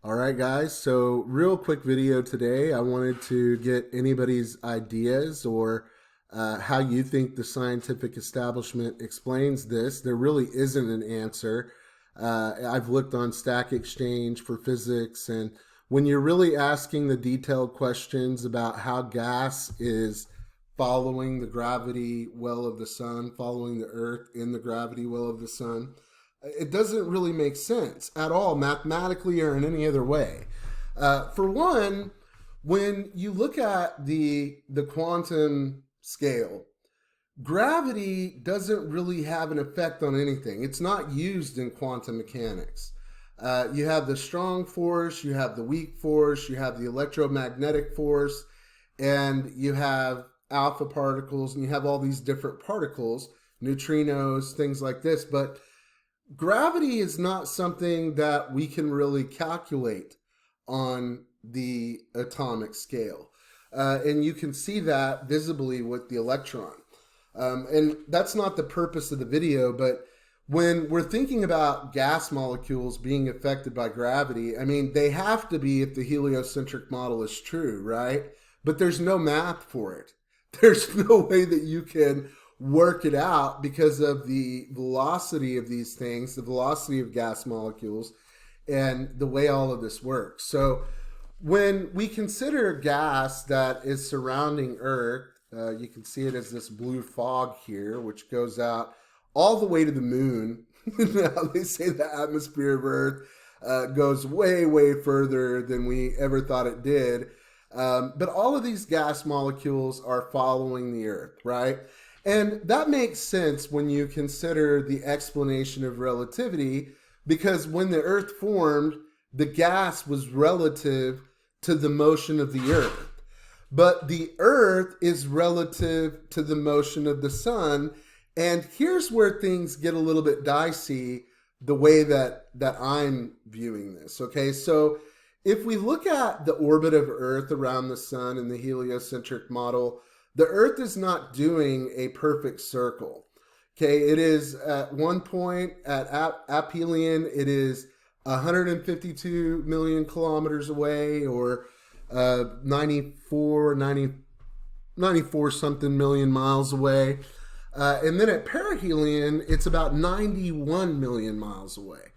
All right, guys. So, real quick video today. I wanted to get anybody's ideas or how you think the scientific establishment explains this. There really isn't an answer. I've looked on Stack Exchange for physics, and when you're really asking the detailed questions about how gas is following the gravity well of the sun, following the Earth in the gravity well of the sun, it doesn't really make sense at all, mathematically or in any other way. For one, when you look at the quantum scale, gravity doesn't really have an effect on anything. It's not used in quantum mechanics. You have the strong force, you have the weak force, you have the electromagnetic force, and you have alpha particles, and you have all these different particles, neutrinos, things like this. But gravity is not something that we can really calculate on the atomic scale. And you can see that visibly with the electron. And that's not the purpose of the video, but when we're thinking about gas molecules being affected by gravity, I mean, they have to be if the heliocentric model is true, right? But there's no math for it. There's no way that you can work it out because of the velocity of these things, the velocity of gas molecules, and the way all of this works. So when we consider gas that is surrounding Earth, you can see it as this blue fog here, which goes out all the way to the moon. Now they say the atmosphere of Earth goes way, way further than we ever thought it did. But all of these gas molecules are following the Earth, right? And that makes sense when you consider the explanation of relativity, because when the Earth formed, the gas was relative to the motion of the Earth. But the Earth is relative to the motion of the sun. And here's where things get a little bit dicey the way that I'm viewing this. Okay, so if we look at the orbit of Earth around the sun in the heliocentric model, the Earth is not doing a perfect circle. Okay, it is at one point at aphelion, it is 152 million kilometers away, or 94 something million miles away. And then at perihelion, it's about 91 million miles away.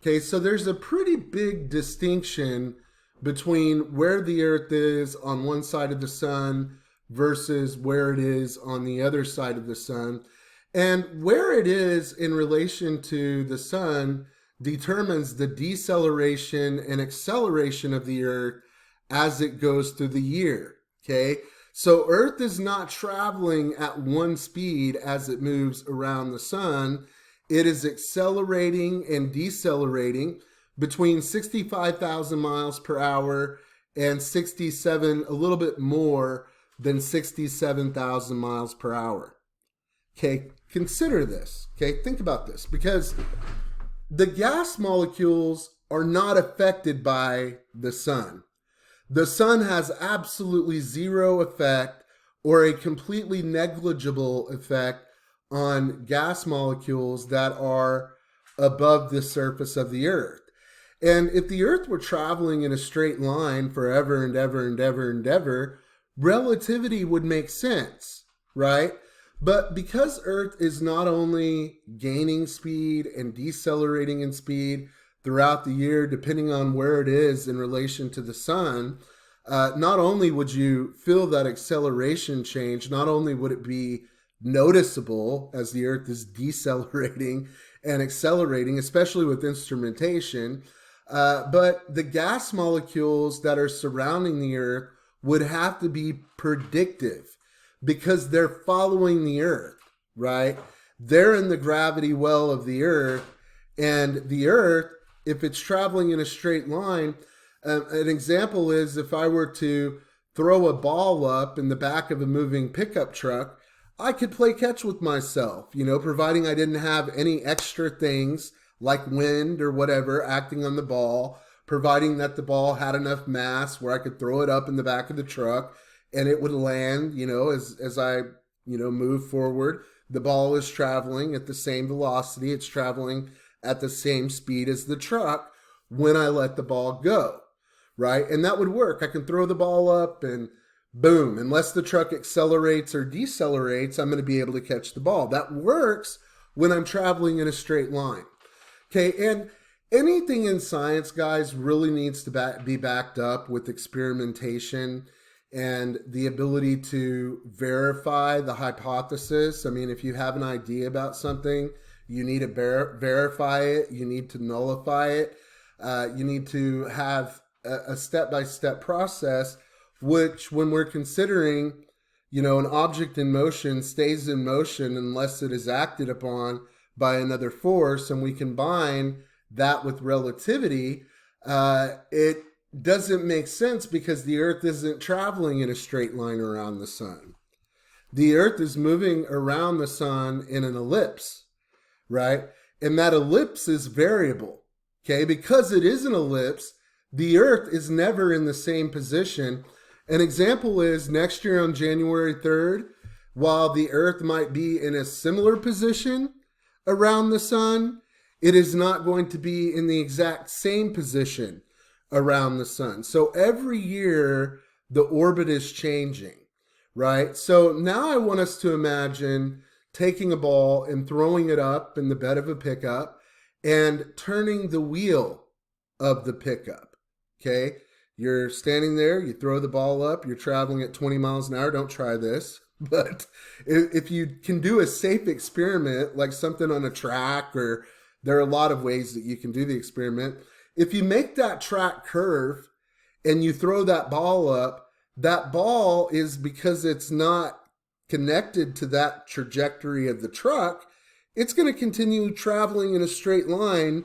Okay, so there's a pretty big distinction between where the Earth is on one side of the sun versus where it is on the other side of the sun. And where it is in relation to the sun determines the deceleration and acceleration of the Earth as it goes through the year. Okay, so Earth is not traveling at one speed as it moves around the sun. It is accelerating and decelerating between 65,000 miles per hour and 67, a little bit more than 67,000 miles per hour. Okay, consider this. Okay, think about this, because the gas molecules are not affected by the sun. The sun has absolutely zero effect or a completely negligible effect on gas molecules that are above the surface of the Earth. And if the Earth were traveling in a straight line forever and ever and ever and ever, relativity would make sense, right? But because Earth is not only gaining speed and decelerating in speed throughout the year, depending on where it is in relation to the sun, not only would you feel that acceleration change, not only would it be noticeable as the Earth is decelerating and accelerating, especially with instrumentation, but the gas molecules that are surrounding the Earth would have to be predictive because they're following the Earth, right? They're in the gravity well of the Earth, and the Earth, if it's traveling in a straight line, an example is if I were to throw a ball up in the back of a moving pickup truck, I could play catch with myself, providing I didn't have any extra things like wind or whatever acting on the ball, providing that the ball had enough mass where I could throw it up in the back of the truck and it would land, as I, move forward. The ball is traveling at the same velocity. It's traveling at the same speed as the truck. when I let the ball go, right? And that would work. I can throw the ball up and boom, unless the truck accelerates or decelerates, I'm going to be able to catch the ball. That works when I'm traveling in a straight line. Okay, and anything in science, guys, really needs to be backed up with experimentation and the ability to verify the hypothesis. I mean, if you have an idea about something, you need to verify it. You need to nullify it. You need to have a step-by-step process, which when we're considering, an object in motion stays in motion unless it is acted upon by another force, and we combine that with relativity, it doesn't make sense because the Earth isn't traveling in a straight line around the sun. The Earth is moving around the sun in an ellipse, right? And that ellipse is variable, okay? Because it is an ellipse, the Earth is never in the same position. An example is next year on January 3rd, while the Earth might be in a similar position around the sun, it is not going to be in the exact same position around the sun. So every year, the orbit is changing, right? So now I want us to imagine taking a ball and throwing it up in the bed of a pickup and turning the wheel of the pickup, okay? You're standing there, you throw the ball up, you're traveling at 20 miles an hour. Don't try this. But if you can do a safe experiment, like something on a track, or there are a lot of ways that you can do the experiment. If you make that track curve and you throw that ball up, that ball is, because it's not connected to that trajectory of the truck, it's going to continue traveling in a straight line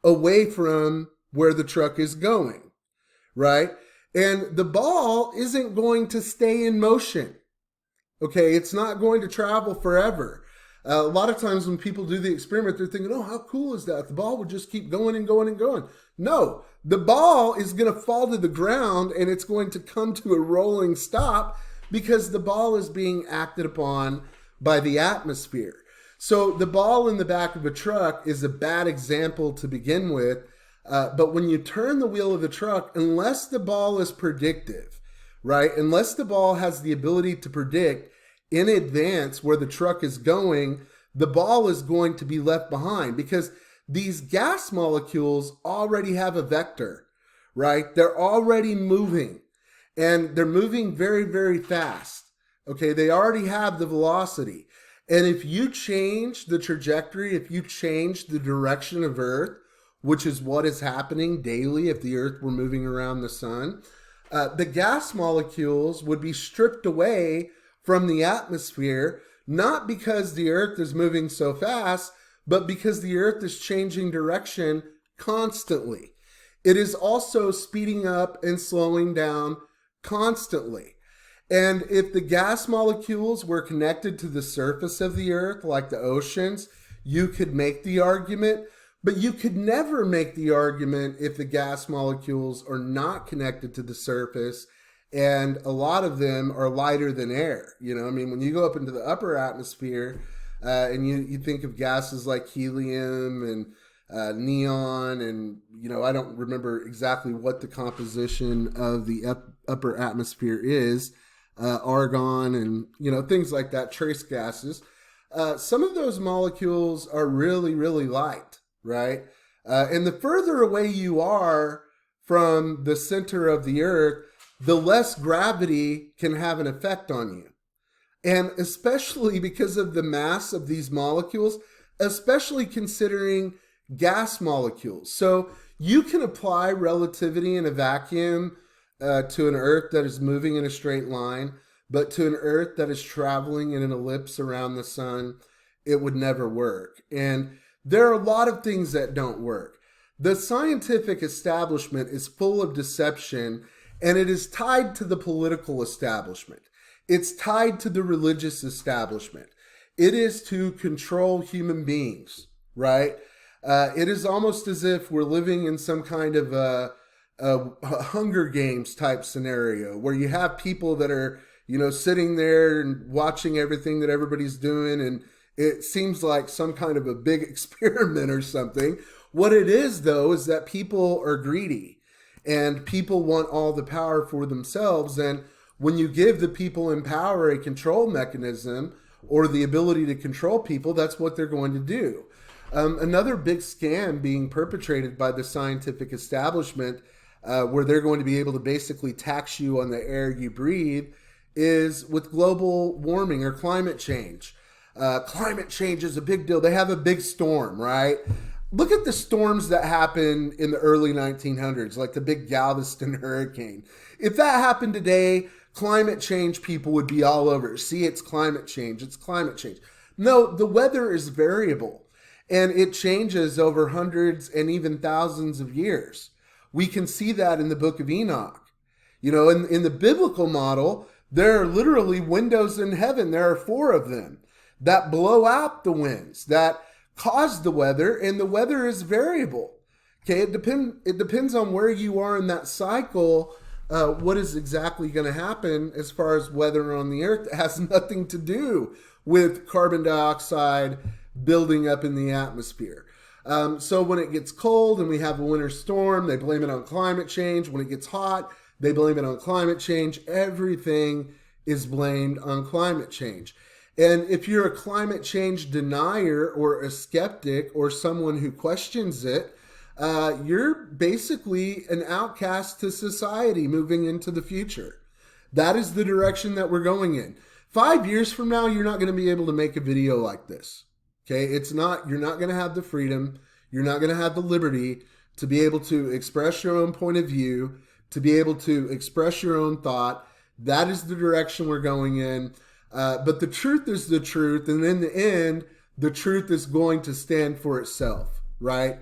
away from where the truck is going, right? And the ball isn't going to stay in motion. Okay, it's not going to travel forever. A lot of times when people do the experiment, they're thinking, oh, how cool is that? The ball would just keep going and going and going. No, the ball is going to fall to the ground and it's going to come to a rolling stop because the ball is being acted upon by the atmosphere. So the ball in the back of a truck is a bad example to begin with. But when you turn the wheel of the truck, unless the ball is predictive, right? Unless the ball has the ability to predict in advance where the truck is going, the ball is going to be left behind because these gas molecules already have a vector, right? They're already moving and they're moving very, very fast. Okay, they already have the velocity. And if you change the trajectory, if you change the direction of Earth, which is what is happening daily if the Earth were moving around the sun, the gas molecules would be stripped away from the atmosphere, not because the Earth is moving so fast, but because the Earth is changing direction constantly. It is also speeding up and slowing down constantly. And if the gas molecules were connected to the surface of the Earth, like the oceans, you could make the argument, but you could never make the argument if the gas molecules are not connected to the surface, and a lot of them are lighter than air. When you go up into the upper atmosphere and you think of gases like helium and neon, and I don't remember exactly what the composition of the upper atmosphere is, argon and things like that, trace gases. Some of those molecules are really, really light, right? And the further away you are from the center of the Earth, the less gravity can have an effect on you. And especially because of the mass of these molecules, especially considering gas molecules. So you can apply relativity in a vacuum to an Earth that is moving in a straight line, but to an Earth that is traveling in an ellipse around the sun, it would never work. And there are a lot of things that don't work. The scientific establishment is full of deception, and it is tied to the political establishment. It's tied to the religious establishment. It is to control human beings, right? It is almost as if we're living in some kind of a Hunger Games type scenario where you have people that are, sitting there and watching everything that everybody's doing, and it seems like some kind of a big experiment or something. What it is, though, is that people are greedy and people want all the power for themselves. And when you give the people in power a control mechanism or the ability to control people, that's what they're going to do. Another big scam being perpetrated by the scientific establishment, where they're going to be able to basically tax you on the air you breathe, is with global warming or climate change. Climate change is a big deal. They have a big storm, right? Look at the storms that happened in the early 1900s, like the big Galveston hurricane. If that happened today, climate change people would be all over it. See, it's climate change. It's climate change. No, the weather is variable, and it changes over hundreds and even thousands of years. We can see that in the book of Enoch. You know, in the biblical model, there are literally windows in heaven. There are 4 of them that blow out the winds, that cause the weather, and the weather is variable. Okay, it depends on where you are in that cycle, what is exactly going to happen as far as weather on the earth. It has nothing to do with carbon dioxide building up in the atmosphere. So when it gets cold and we have a winter storm, they blame it on climate change. When it gets hot, they blame it on climate change. Everything is blamed on climate change. And if you're a climate change denier or a skeptic or someone who questions it, you're basically an outcast to society moving into the future. That is the direction that we're going in. 5 years from now, you're not going to be able to make a video like this. Okay, you're not going to have the freedom, you're not going to have the liberty to be able to express your own point of view, to be able to express your own thought. That is the direction we're going in. But the truth is the truth, and in the end, the truth is going to stand for itself, right?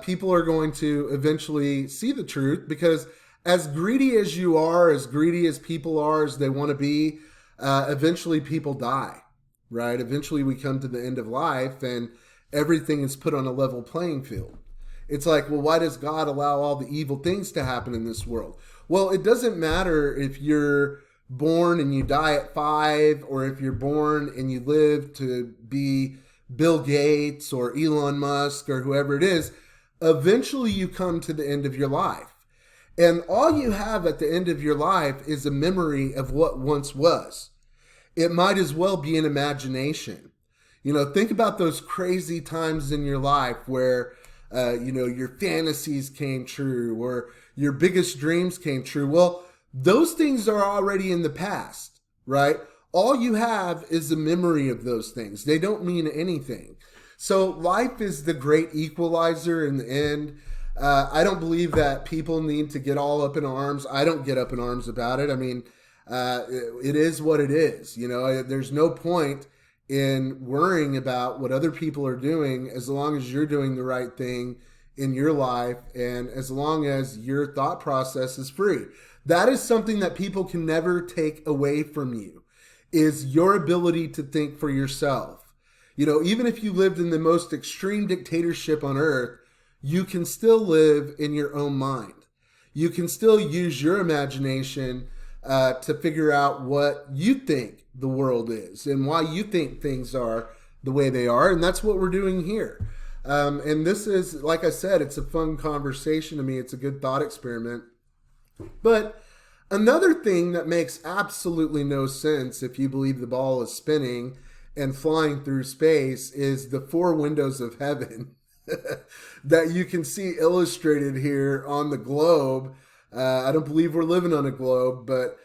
People are going to eventually see the truth, because as greedy as you are, as greedy as people are, as they want to be, eventually people die, right? Eventually we come to the end of life and everything is put on a level playing field. It's like, well, why does God allow all the evil things to happen in this world? Well, it doesn't matter if you're born and you die at 5, or if you're born and you live to be Bill Gates or Elon Musk or whoever it is. Eventually you come to the end of your life. And all you have at the end of your life is a memory of what once was. It might as well be an imagination. You know, think about those crazy times in your life where, your fantasies came true or your biggest dreams came true. Well, those things are already in the past, right? All you have is a memory of those things. They don't mean anything. So life is the great equalizer in the end. I don't believe that people need to get all up in arms. I don't get up in arms about it. I mean, it is what it is. You know, there's no point in worrying about what other people are doing as long as you're doing the right thing in your life and as long as your thought process is free. That is something that people can never take away from you, is your ability to think for yourself. You know, even if you lived in the most extreme dictatorship on earth, you can still live in your own mind. You can still use your imagination to figure out what you think the world is and why you think things are the way they are. And that's what we're doing here. And this is, like I said, it's a fun conversation to me. It's a good thought experiment. But another thing that makes absolutely no sense if you believe the ball is spinning and flying through space is the 4 windows of heaven that you can see illustrated here on the globe. I don't believe we're living on a globe, but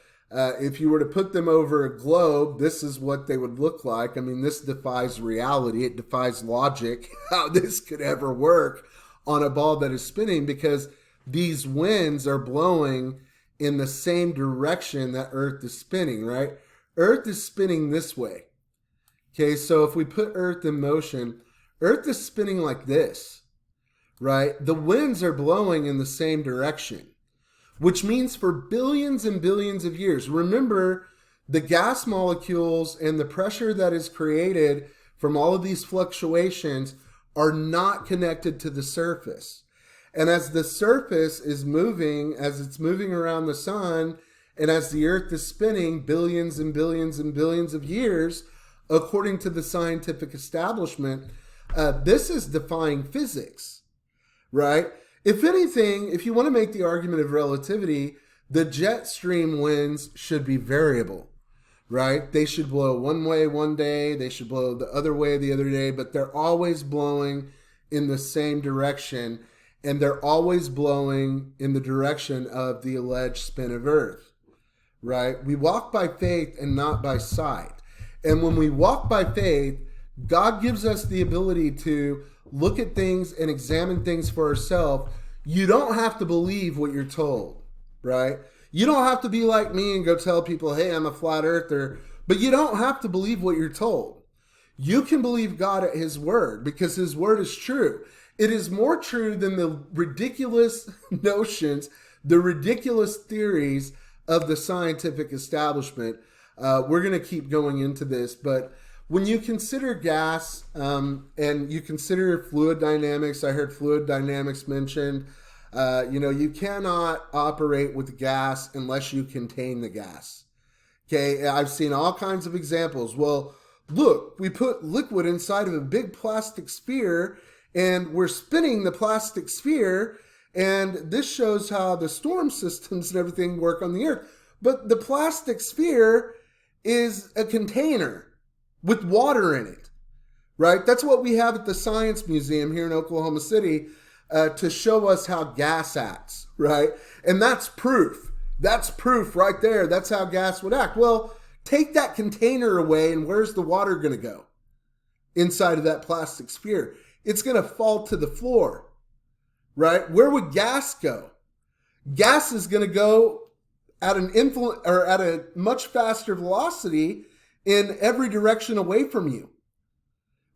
if you were to put them over a globe, this is what they would look like. I mean, this defies reality. It defies logic how this could ever work on a ball that is spinning, because these winds are blowing in the same direction that Earth is spinning, right? Earth is spinning this way. Okay, so if we put Earth in motion, Earth is spinning like this, right? The winds are blowing in the same direction, which means for billions and billions of years, remember, the gas molecules and the pressure that is created from all of these fluctuations are not connected to the surface. And as the surface is moving, as it's moving around the sun, and as the earth is spinning billions and billions and billions of years, according to the scientific establishment, this is defying physics. right? If anything, if you want to make the argument of relativity, the jet stream winds should be variable, right? They should blow one way one day, they should blow the other way the other day, but they're always blowing in the same direction, and they're always blowing in the direction of the alleged spin of Earth, right? We walk by faith and not by sight. And when we walk by faith, God gives us the ability to look at things and examine things for ourselves. You don't have to believe what you're told, right? You don't have to be like me and go tell people, hey, I'm a flat earther, but you don't have to believe what you're told. You can believe God at his word because his word is true. It is more true than the ridiculous notions, the ridiculous theories of the scientific establishment. We're going to keep going into this, but when you consider gas and you consider fluid dynamics, I heard fluid dynamics mentioned, you cannot operate with gas unless you contain the gas. Okay, I've seen all kinds of examples. Well, look, we put liquid inside of a big plastic sphere and we're spinning the plastic sphere, and this shows how the storm systems and everything work on the earth. But the plastic sphere is a container with water in it, right? That's what we have at the Science Museum here in Oklahoma City to show us how gas acts, right? And that's proof. That's proof right there. That's how gas would act. Well, take that container away, and where's the water going to go? Inside of that plastic sphere. It's going to fall to the floor, right? Where would gas go? Gas is going to go at at a much faster velocity in every direction away from you,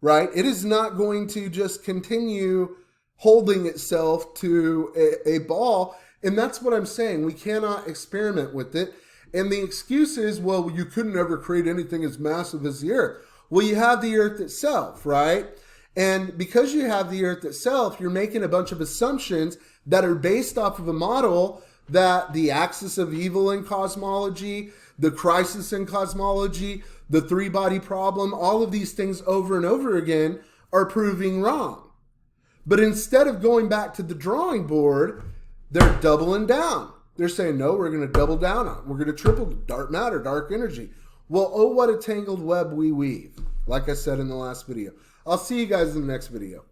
right? It is not going to just continue holding itself to a ball. And that's what I'm saying. We cannot experiment with it. And the excuse is, well, you couldn't ever create anything as massive as the earth. Well, you have the earth itself, right? And because you have the earth itself, you're making a bunch of assumptions that are based off of a model that the axis of evil in cosmology, the crisis in cosmology, the three-body problem, all of these things over and over again are proving wrong. But instead of going back to the drawing board, they're doubling down. They're saying, no, we're going to double down on it. We're going to triple dark matter, dark energy. Well, oh, what a tangled web we weave, like I said in the last video. I'll see you guys in the next video.